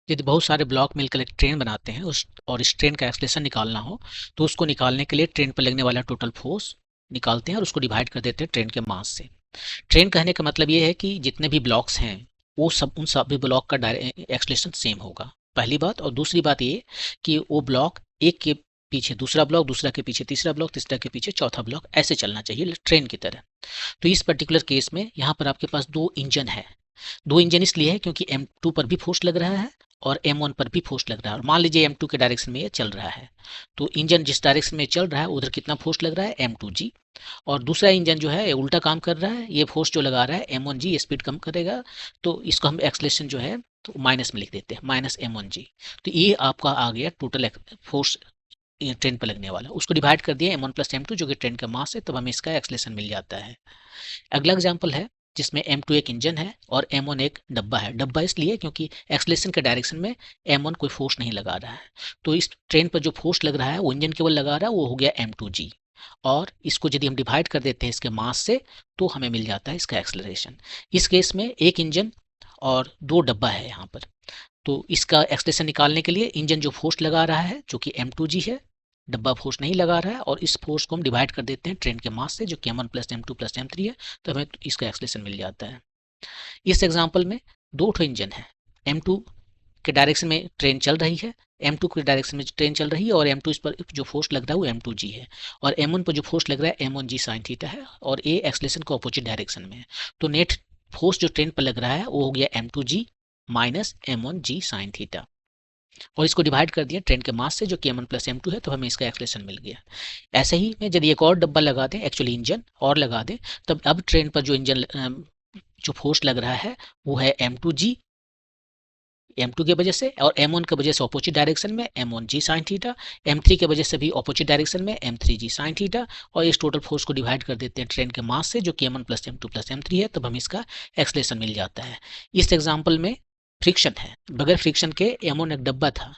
यदि बहुत सारे ब्लॉक मिलकर एक ट्रेन बनाते हैं और इस ट्रेन का एक्सलेशन निकालना हो तो उसको निकालने के लिए ट्रेन पर लगने वाला टोटल फोर्स निकालते हैं और उसको डिवाइड कर देते हैं ट्रेन के मास से। ट्रेन कहने का मतलब ये है कि जितने भी ब्लॉक्स हैं वो सब उन सभी ब्लॉक का एक्सलेशन सेम होगा, पहली बात। और दूसरी बात ये कि वो ब्लॉक एक के पीछे दूसरा ब्लॉक, दूसरा के पीछे तीसरा ब्लॉक, तीसरा के पीछे चौथा ब्लॉक, ऐसे चलना चाहिए ट्रेन की तरह। तो इस पर्टिकुलर केस में यहाँ पर आपके पास दो इंजन है। दो इंजन इसलिए है क्योंकि M2 पर भी फोर्स लग रहा है और M1 पर भी फोर्स लग रहा है। और मान लीजिए M2 के डायरेक्शन में ये चल रहा है, तो इंजन जिस डायरेक्शन में चल रहा है उधर कितना फोर्स लग रहा है M2G। और दूसरा इंजन जो है ये उल्टा काम कर रहा है, ये फोर्स जो लगा रहा है M1G स्पीड कम करेगा, तो इसको हम एक्सलेशन जो है तो माइनस में लिख देते हैं, माइनस M1G। तो ये आपका आ गया टोटल फोर्स ट्रेन पर लगने वाला। उसको डिवाइड कर दिया M1 प्लस M2 जो कि ट्रेन का मास है, तब हमें इसका एक्सलेशन मिल जाता है। अगला एग्जाम्पल है जिसमें M2 एक इंजन है और M1 एक डब्बा है। डब्बा इसलिए क्योंकि एक्सलेशन के डायरेक्शन में M1 कोई फोर्स नहीं लगा रहा है, तो इस ट्रेन पर जो फोर्स लग रहा है वो इंजन केवल लगा रहा है, वो हो गया M2G। और इसको यदि हम डिवाइड कर देते हैं इसके मास से तो हमें मिल जाता है इसका एक्सलरेशन। इस केस में एक इंजन और दो डब्बा है यहाँ पर, तो इसका एक्सलेशन निकालने के लिए इंजन जो फोर्स लगा रहा है जो कि M2G है, डब्बा फोर्स नहीं लगा रहा है, और इस फोर्स को हम डिवाइड कर देते हैं ट्रेन के मास से जो कि M1 plus M2 plus M3 है, तो हमें इसका एक्सलेशन मिल जाता है। इस एग्जाम्पल में दो ठो इंजन है, M2 के डायरेक्शन में ट्रेन चल रही है, M2 के डायरेक्शन में ट्रेन चल रही है, और M2 इस पर जो फोर्स लग रहा है वो M2G है, और M1 पर जो फोर्स लग रहा है M1G साइन थीटा है, और ये एक्सलेशन को अपोजिट डायरेक्शन में है। तो नेट फोर्स जो ट्रेन पर लग रहा है वो हो गया M2G minus M1G sine theta, और इसको डिवाइड कर दिया ट्रेन के मास से जो कि M1 प्लस M2 है, तो हमें इसका एक्सलेशन मिल गया। ऐसे ही में यदि एक और डब्बा लगा दें, एक्चुअली इंजन और लगा दें, तब अब ट्रेन पर जो इंजन जो फोर्स लग रहा है वो है M2G M2 की वजह से, और M1 की वजह से अपोजिट डायरेक्शन में M1G साइन थीटा, M3 की वजह से भी अपोजिट डायरेक्शन में M3G साइन थीटा, और इस टोटल फोर्स को डिवाइड कर देते हैं ट्रेन के मास से जो कि M1 plus M2 plus M3 है, तब हमें इसका एक्सलेशन मिल जाता है। इस एग्जाम्पल में फ्रिक्शन है, बगैर फ्रिक्शन के M1 एक डब्बा था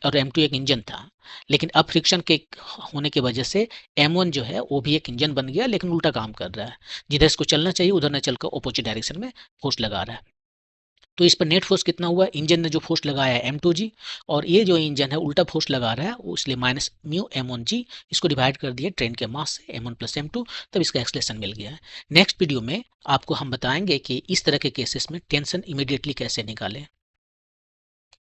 और M2 एक इंजन था, लेकिन अब फ्रिक्शन के होने की वजह से M1 जो है वो भी एक इंजन बन गया, लेकिन उल्टा काम कर रहा है, जिधर इसको चलना चाहिए उधर न चलकर अपोजिट डायरेक्शन में फोर्स लगा रहा है। तो इस पर नेट फोर्स कितना हुआ, इंजन ने जो फोर्स लगाया है M2G, और ये जो इंजन है उल्टा फोर्स लगा रहा है वो इसलिए माइनस म्यू M1G। इसको डिवाइड कर दिए ट्रेन के मास से M1 प्लस M2, तब इसका एक्सलेशन मिल गया है। नेक्स्ट वीडियो में आपको हम बताएंगे कि इस तरह के केसेस में टेंशन इमीडिएटली कैसे निकालें।